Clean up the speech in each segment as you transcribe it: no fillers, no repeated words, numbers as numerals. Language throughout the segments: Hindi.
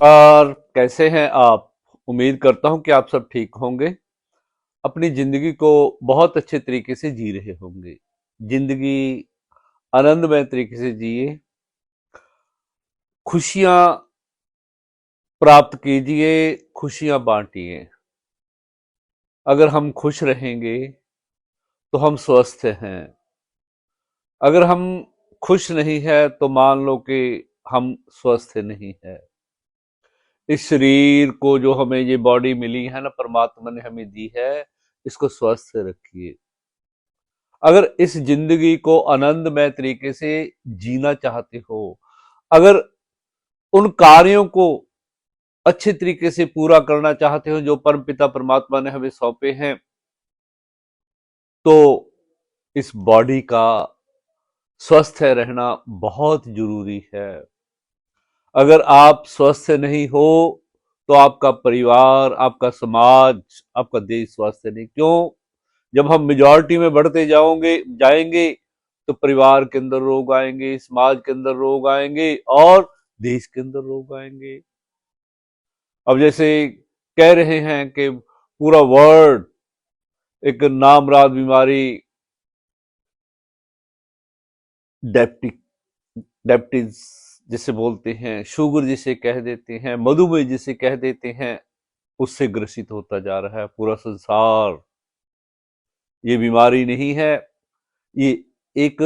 और कैसे हैं आप? उम्मीद करता हूं कि आप सब ठीक होंगे। अपनी जिंदगी को बहुत अच्छे तरीके से जी रहे होंगे। जिंदगी आनंदमय तरीके से जिए, खुशियां प्राप्त कीजिए, खुशियां बांटिए। अगर हम खुश रहेंगे तो हम स्वस्थ हैं। अगर हम खुश नहीं है तो मान लो कि हम स्वस्थ नहीं है। इस शरीर को जो हमें ये बॉडी मिली है ना, परमात्मा ने हमें दी है, इसको स्वस्थ रखिए। अगर इस जिंदगी को आनंदमय तरीके से जीना चाहते हो, अगर उन कार्यों को अच्छे तरीके से पूरा करना चाहते हो जो परमपिता परमात्मा ने हमें सौंपे हैं, तो इस बॉडी का स्वस्थ रहना बहुत जरूरी है। अगर आप स्वस्थ नहीं हो तो आपका परिवार, आपका समाज, आपका देश स्वस्थ नहीं। क्यों? जब हम मेजॉरिटी में बढ़ते जाएंगे तो परिवार के अंदर रोग आएंगे, समाज के अंदर रोग आएंगे और देश के अंदर रोग आएंगे। अब जैसे कह रहे हैं कि पूरा वर्ल्ड एक नामराद बीमारी, डायबिटिक डायबिटीज जिसे बोलते हैं, शुगर जिसे कह देते हैं, मधुमेह जिसे कह देते हैं, उससे ग्रसित होता जा रहा है पूरा संसार। ये बीमारी नहीं है, ये एक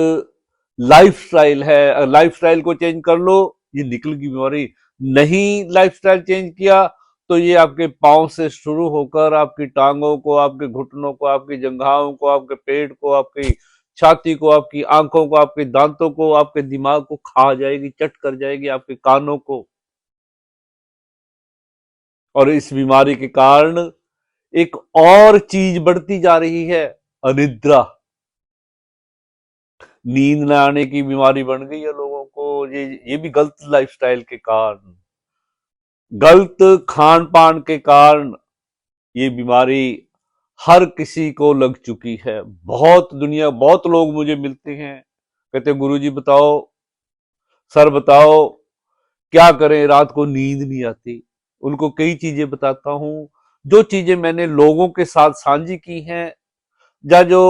लाइफस्टाइल है। लाइफस्टाइल को चेंज कर लो, ये निकल की बीमारी। नहीं लाइफस्टाइल चेंज किया तो ये आपके पांव से शुरू होकर आपकी टांगों को, आपके घुटनों को, आपकी जंघाओं को, आपके पेट को, आपकी छाती को, आपकी आंखों को, आपके दांतों को, आपके दिमाग को खा जाएगी, चट कर जाएगी, आपके कानों को। और इस बीमारी के कारण एक और चीज बढ़ती जा रही है, अनिद्रा। नींद न आने की बीमारी बन गई है लोगों को। ये भी गलत लाइफस्टाइल के कारण, गलत खान पान के कारण ये बीमारी हर किसी को लग चुकी है। बहुत लोग मुझे मिलते हैं, कहते गुरुजी बताओ, सर बताओ, क्या करें, रात को नींद नहीं आती। उनको कई चीजें बताता हूं, जो चीजें मैंने लोगों के साथ साझी की हैं या जो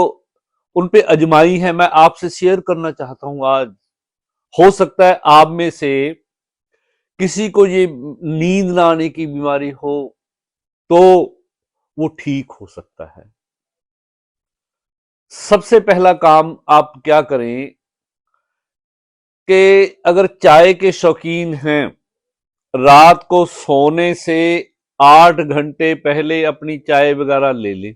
उन पे अजमाई है, मैं आपसे शेयर करना चाहता हूं आज। हो सकता है आप में से किसी को ये नींद ना आने की बीमारी हो, तो वो ठीक हो सकता है। सबसे पहला काम आप क्या करें कि अगर चाय के शौकीन हैं, रात को सोने से 8 घंटे पहले अपनी चाय वगैरह ले लें।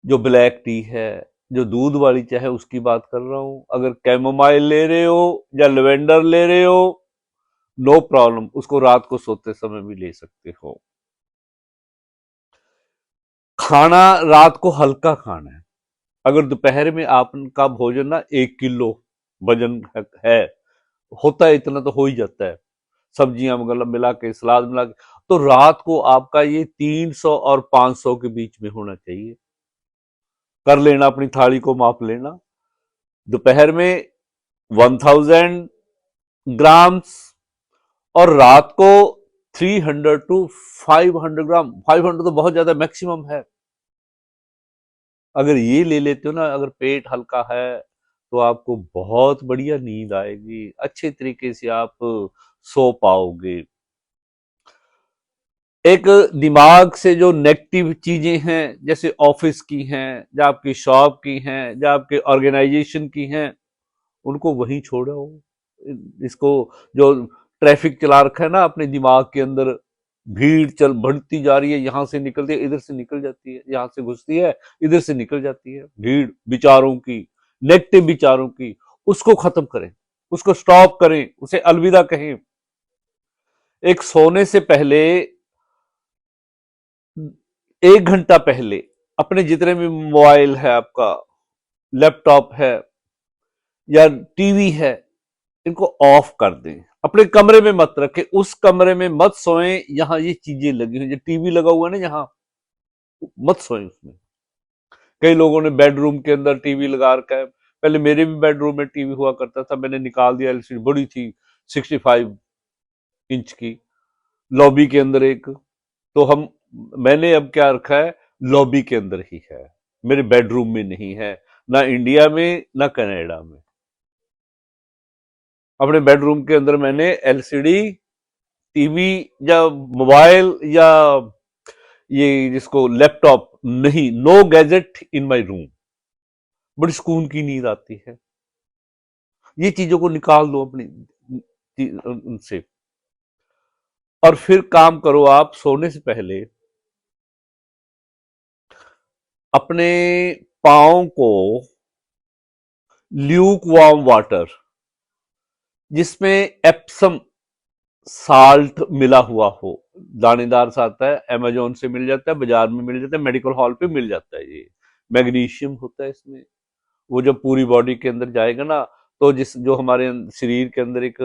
जो ब्लैक टी है, जो दूध वाली चाय है, उसकी बात कर रहा हूं। अगर कैमोमाइल ले रहे हो या लेवेंडर ले रहे हो, नो प्रॉब्लम, उसको रात को सोते समय भी ले सकते हो। खाना रात को हल्का खाना है। अगर दोपहर में आपका भोजन ना 1 किलो वजन है, होता है, इतना तो हो ही जाता है, सब्जियां मतलब मिला के, सलाद मिला के, तो रात को आपका ये 300 और 500 के बीच में होना चाहिए। कर लेना, अपनी थाली को माप लेना। दोपहर में 1000 ग्राम्स, और रात को 300 टू 500 ग्राम। 500 तो बहुत ज्यादा मैक्सिमम है। अगर ये ले लेते हो ना, अगर पेट हल्का है, तो आपको बहुत बढ़िया नींद आएगी, अच्छे तरीके से आप सो पाओगे। एक दिमाग से जो नेगेटिव चीजें हैं, जैसे ऑफिस की हैं, या आपकी शॉप की हैं, या आपके ऑर्गेनाइजेशन की हैं, उनको वहीं छोड़ो। इसको जो ट्रैफिक चला रखा है ना अपने दिमाग के अंदर, भीड़ चल बढ़ती जा रही है, यहां से निकलती है, इधर से निकल जाती है, यहां से घुसती है, इधर से निकल जाती है, भीड़ विचारों की, नेगेटिव विचारों की, उसको खत्म करें, उसको स्टॉप करें, उसे अलविदा कहें। एक सोने से पहले 1 घंटा पहले अपने जितने भी मोबाइल है, आपका लैपटॉप है या टीवी है, इनको ऑफ कर दें। अपने कमरे में मत रखें, उस कमरे में मत सोएं यहां ये चीजें लगी हुई, जो टीवी लगा हुआ है ना, यहां मत सोएं उसमें। कई लोगों ने बेडरूम के अंदर टीवी लगा रखा है। पहले मेरे भी बेडरूम में टीवी हुआ करता था, मैंने निकाल दिया, एलसीडी बड़ी थी, 65 इंच की, लॉबी के अंदर एक। तो हम मैंने अब क्या रखा है, लॉबी के अंदर ही है, मेरे बेडरूम में नहीं है, ना इंडिया में ना कनाडा में। अपने बेडरूम के अंदर मैंने एलसीडी टीवी या मोबाइल या ये जिसको लैपटॉप नहीं, no gadget in my room. बड़ी सुकून की नींद आती है। ये चीजों को निकाल दो अपनी उनसे, और फिर काम करो। आप सोने से पहले अपने पाँव को ल्यूक वार्म वाटर, जिसमें एप्सम साल्ट मिला हुआ हो, दानेदार सा आता है, अमेजोन से मिल जाता है, बाजार में मिल जाता है, मेडिकल हॉल पे मिल जाता है। ये मैग्नीशियम होता है इसमें। वो जब पूरी बॉडी के अंदर जाएगा ना, तो जिस जो हमारे शरीर के अंदर एक,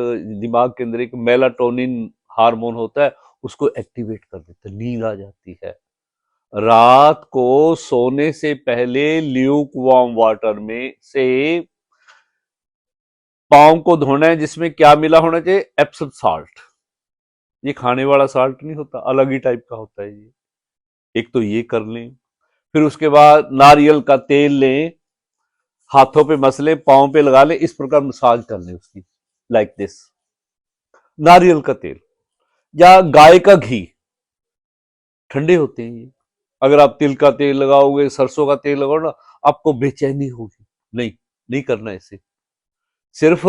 दिमाग के अंदर एक मेलाटोनिन हार्मोन होता है, उसको एक्टिवेट कर देता है, नींद आ जाती है। रात को सोने से पहले ल्यूक वार्म वाटर में से पाँव को धोना है, जिसमें क्या मिला होना चाहिए, एप्सम साल्ट। ये खाने वाला साल्ट नहीं होता, अलग ही टाइप का होता है ये। एक तो ये कर लें, फिर उसके बाद नारियल का तेल लें, हाथों पे मसले, पाँव पे लगा लें, इस प्रकार मसाज कर लें उसकी, लाइक दिस। नारियल का तेल या गाय का घी, ठंडे होते हैं ये। अगर आप तिल का तेल लगाओगे, सरसों का तेल लगाओ ना, आपको बेचैनी होगी। नहीं, नहीं करना इसे। सिर्फ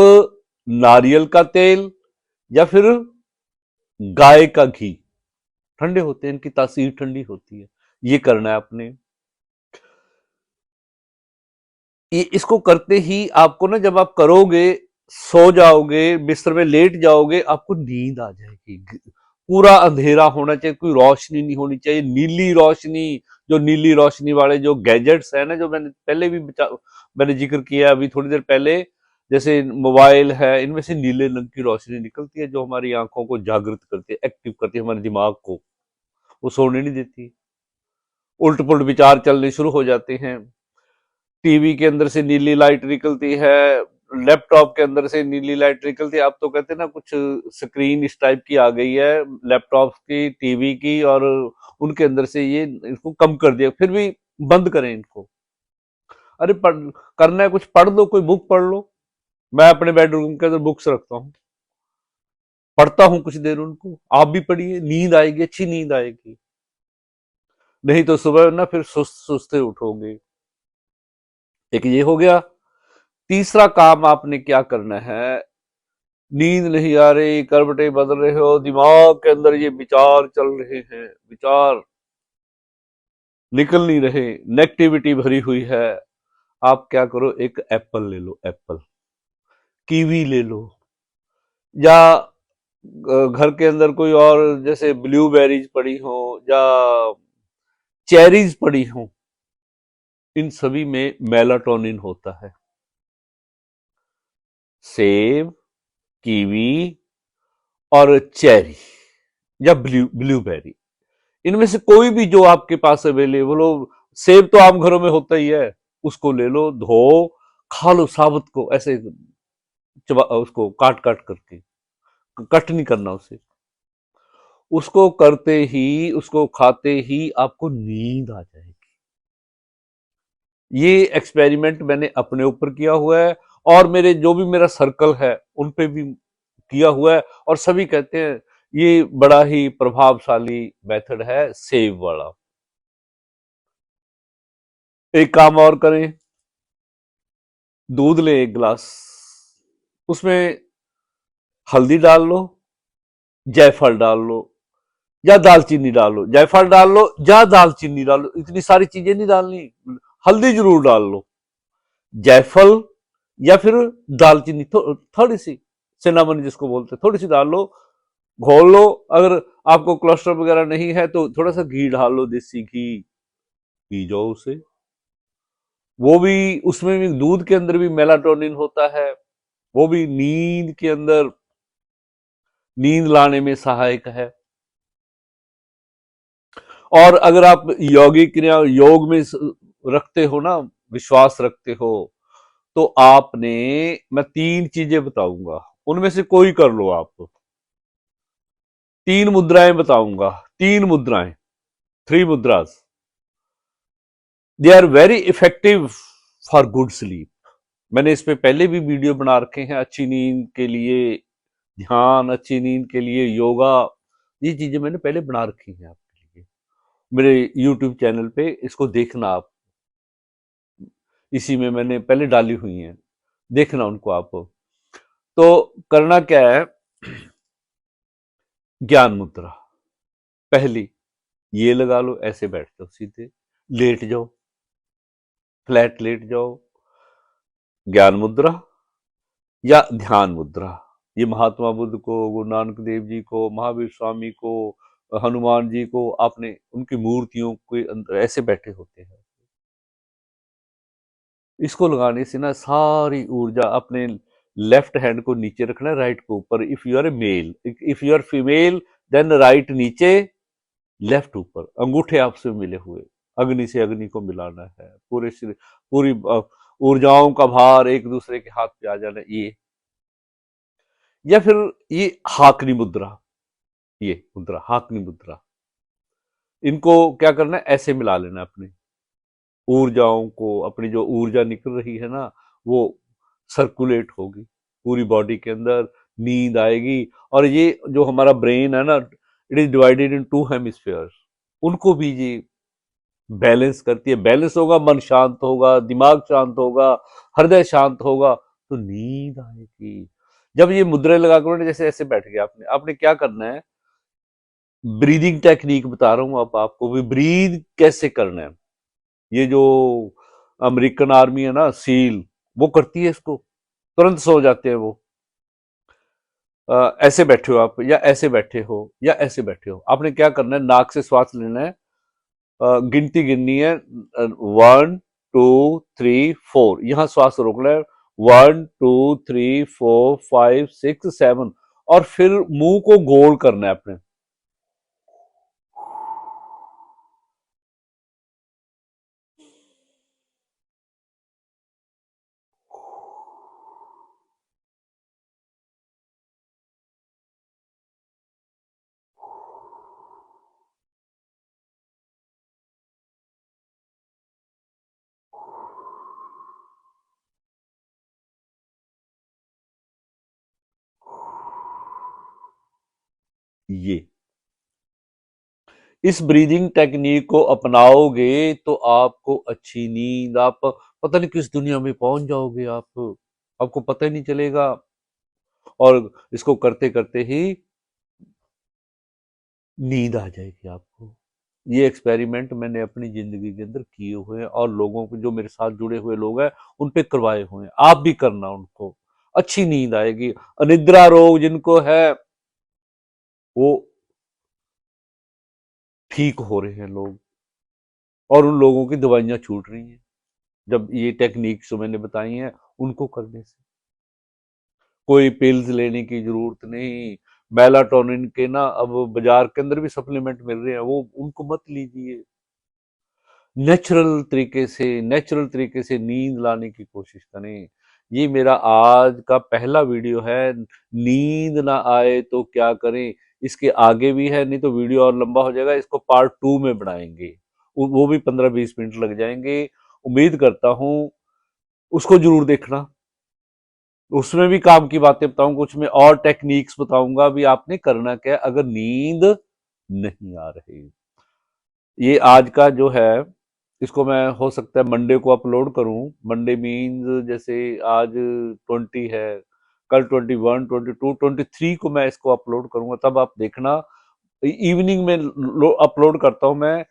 नारियल का तेल या फिर गाय का घी, ठंडे होते हैं, इनकी तासीर ठंडी होती है। ये करना है आपने। इसको करते ही आपको ना, जब आप करोगे, सो जाओगे, बिस्तर में लेट जाओगे, आपको नींद आ जाएगी। पूरा अंधेरा होना चाहिए, कोई रोशनी नहीं होनी चाहिए, नीली रोशनी। जो नीली रोशनी वाले जो गैजेट्स है ना, जो मैंने पहले भी मैंने जिक्र किया अभी थोड़ी देर पहले, जैसे मोबाइल है, इनमें से नीले रंग की रोशनी निकलती है, जो हमारी आंखों को जागृत करती है, एक्टिव करती है, हमारे दिमाग को, वो सोने नहीं देती। उल्ट पुल्ट विचार चलने शुरू हो जाते हैं। टीवी के अंदर से नीली लाइट निकलती है, लैपटॉप के अंदर से नीली लाइट निकलती है। आप तो कहते हैं ना, कुछ स्क्रीन इस टाइप की आ गई है, लैपटॉप की, टीवी की, और उनके अंदर से ये इसको कम कर दिया। फिर भी बंद करें इनको। अरे करना है कुछ, पढ़ लो, कोई बुक पढ़ लो। मैं अपने बेडरूम के अंदर बुक्स रखता हूँ, पढ़ता हूँ कुछ देर उनको। आप भी पढ़िए, नींद आएगी, अच्छी नींद आएगी। नहीं तो सुबह ना फिर सुस्त सुस्ते उठोगे। एक ये हो गया। तीसरा काम आपने क्या करना है, नींद नहीं आ रही, करवटें बदल रहे हो, दिमाग के अंदर ये विचार चल रहे हैं, विचार निकल नहीं रहे, नेगेटिविटी भरी हुई है। आप क्या करो, एक एप्पल ले लो, एप्पल, कीवी ले लो, या घर के अंदर कोई और, जैसे ब्लूबेरीज पड़ी हो या चेरीज पड़ी हो, इन सभी में मेलाटोनिन होता है। सेब, कीवी और चेरी या ब्लूबेरी, इनमें से कोई भी जो आपके पास अवेलेबल हो। सेब तो आम घरों में होता ही है, उसको ले लो, धो, खा लो साबुत को, ऐसे उसको काट काट करके, कट नहीं करना उसे। उसको करते ही, उसको खाते ही आपको नींद आ जाएगी। ये एक्सपेरिमेंट मैंने अपने ऊपर किया हुआ है, और मेरे जो भी मेरा सर्कल है उन पे भी किया हुआ है, और सभी कहते हैं ये बड़ा ही प्रभावशाली मेथड है, सेव वाला। एक काम और करें, दूध लें एक गिलास, उसमें हल्दी डाल लो, जायफल डाल लो, या दालचीनी डाल लो। जायफल डाल लो या दालचीनी डाल लो, इतनी सारी चीजें नहीं डालनी। हल्दी जरूर डाल लो, जायफल या फिर दालचीनी, थोड़ी सी, सिनामन जिसको बोलते हैं, थोड़ी सी डाल लो, घोल लो। अगर आपको कोलेस्ट्रॉल वगैरह नहीं है तो थोड़ा सा घी डाल लो, देसी घी, पी जाओ उसे। वो भी, उसमें भी, दूध के अंदर भी मेलाटोनिन होता है, वो भी नींद के अंदर, नींद लाने में सहायक है। और अगर आप यौगिक क्रिया, योग में रखते हो ना, विश्वास रखते हो, तो आपने, मैं तीन चीजें बताऊंगा, उनमें से कोई कर लो आप। 3 मुद्राएं बताऊंगा, 3 मुद्राएं, 3 mudras, they are very effective for good sleep. मैंने इस पे पहले भी वीडियो बना रखे हैं, अच्छी नींद के लिए ध्यान, अच्छी नींद के लिए योगा, ये चीजें मैंने पहले बना रखी हैं आपके लिए मेरे यूट्यूब चैनल पे, इसको देखना आप, इसी में मैंने पहले डाली हुई हैं, देखना उनको आप। तो करना क्या है, ज्ञान मुद्रा पहली ये लगा लो, ऐसे बैठ जाओ, सीधे लेट जाओ, फ्लैट लेट जाओ, ज्ञान मुद्रा या ध्यान मुद्रा। ये महात्मा बुद्ध को, गुरु नानक देव जी को, महावीर स्वामी को, हनुमान जी को, आपने उनकी मूर्तियों के अंदर ऐसे बैठे होते हैं। इसको लगाने से ना सारी ऊर्जा, अपने लेफ्ट हैंड को नीचे रखना है, राइट को ऊपर। If you are a male, if you are female then right नीचे, लेफ्ट ऊपर, अंगूठे आपसे मिले हुए, अग्नि से अग्नि को मिलाना है, पूरे शरीर, पूरी ऊर्जाओं का भार एक दूसरे के हाथ पे आ जाना, ये। या फिर ये हाकनी मुद्रा, ये मुद्रा हाकनी मुद्रा, इनको क्या करना है, ऐसे मिला लेना अपनी ऊर्जाओं को, अपनी जो ऊर्जा निकल रही है ना, वो सर्कुलेट होगी पूरी बॉडी के अंदर, नींद आएगी। और ये जो हमारा ब्रेन है ना, it is divided in 2 hemispheres, उनको भी ये बैलेंस करती है। बैलेंस होगा, मन शांत होगा, दिमाग शांत होगा, हृदय शांत होगा, तो नींद आएगी। जब ये मुद्रा लगा कर जैसे ऐसे बैठ गया, आपने आपने क्या करना है, ब्रीदिंग टेक्निक बता रहा हूं अब आपको भी, ब्रीद कैसे करना है। ये जो अमेरिकन आर्मी है ना, सील, वो करती है इसको, तुरंत सो जाते हैं वो। ऐसे बैठे हो आप, या ऐसे बैठे हो, या ऐसे बैठे हो, आपने क्या करना है, नाक से श्वास लेना है, गिनती गिननी है, 1 2 3 4, यहां श्वास रोकना है, 1 2 3 4 5 6 7, और फिर मुंह को गोल करना है अपने। ये इस ब्रीदिंग टेक्निक को अपनाओगे तो आपको अच्छी नींद, आप पता नहीं किस दुनिया में पहुंच जाओगे, आप आपको पता ही नहीं चलेगा। और इसको करते करते ही नींद आ जाएगी आपको। ये एक्सपेरिमेंट मैंने अपनी जिंदगी के अंदर किए हुए हैं, और लोगों को, जो मेरे साथ जुड़े हुए लोग हैं, उन पे करवाए हुए हैं। आप भी करना, उनको अच्छी नींद आएगी। अनिद्रा रोग जिनको है, वो ठीक हो रहे हैं लोग, और उन लोगों की दवाइयां छूट रही हैं जब ये टेक्निक्स जो मैंने बताई हैं उनको करने से। कोई पिल्स लेने की जरूरत नहीं। मेलाटोनिन के ना अब बाजार के अंदर भी सप्लीमेंट मिल रहे हैं, वो उनको मत लीजिए। नेचुरल तरीके से नींद लाने की कोशिश करें। ये मेरा आज का पहला वीडियो है, नींद ना आए तो क्या करें। इसके आगे भी है, नहीं तो वीडियो और लंबा हो जाएगा, इसको पार्ट 2 में बनाएंगे, वो भी 15-20 मिनट लग जाएंगे। उम्मीद करता हूं उसको जरूर देखना। उसमें भी काम की बातें बताऊंगा, कुछ में और टेक्निक्स बताऊंगा भी आपने करना क्या है अगर नींद नहीं आ रही। ये आज का जो है, इसको मैं हो सकता है मंडे को अपलोड करूं। मंडे मीन्स जैसे आज 20 है, कल 21 22 23 को मैं इसको अपलोड करूंगा, तब आप देखना। इवनिंग में अपलोड करता हूं मैं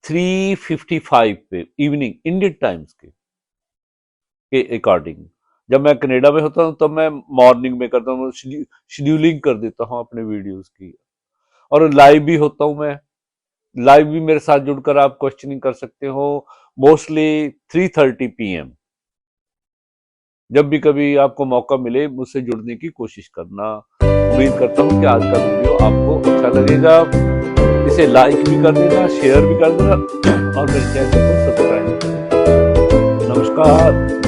3:55 पे, इवनिंग इंडियन टाइम्स के अकॉर्डिंग। जब मैं कनाडा में होता हूँ तब मैं मॉर्निंग में करता हूँ, शेड्यूलिंग कर देता हूँ अपने वीडियोस की। और लाइव भी होता हूँ मैं, लाइव भी मेरे साथ जुड़कर आप क्वेश्चनिंग कर सकते हो, मोस्टली 3:30 PM। जब भी कभी आपको मौका मिले मुझसे जुड़ने की कोशिश करना। उम्मीद करता हूँ कि आज का वीडियो आपको अच्छा लगेगा। इसे लाइक भी कर देना, शेयर भी कर देना, और मेरे चैनल को सब्सक्राइब। नमस्कार।